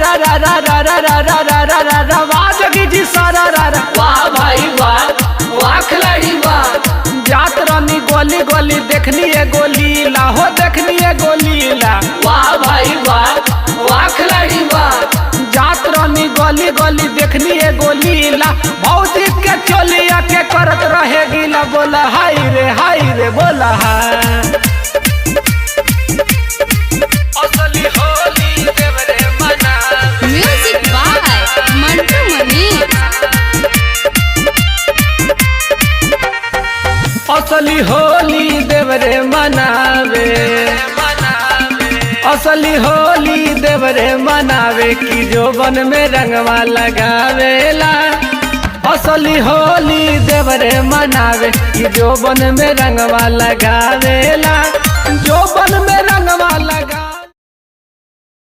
रा रा रा रा रा रा रा रा रा रा रा वाह जोगी जी सारा रा रा। वाह भाई वाह, वाह खिलाड़ी वाह। जात रानी गोली गोली देखनी है गोलीला हो देखनी है गोलीला। वाह भाई वाह, वाह खिलाड़ी वाह। जात रानी गोली गोली देखनी है गोलीला भौजी के चोलिया के करत रहे गीला बोला हाय रे बोला हाय। असली होली देवरे मनावे। म्यूजिक बाय मंटू मनी। असली होली देवरे मनावे। असली होली देवरे मनावे की जोबन में रंगवा लगावेला। असली होली देवरे मनावे की जोबन में रंगवा लगावेला। जोबन में रंगवा लगा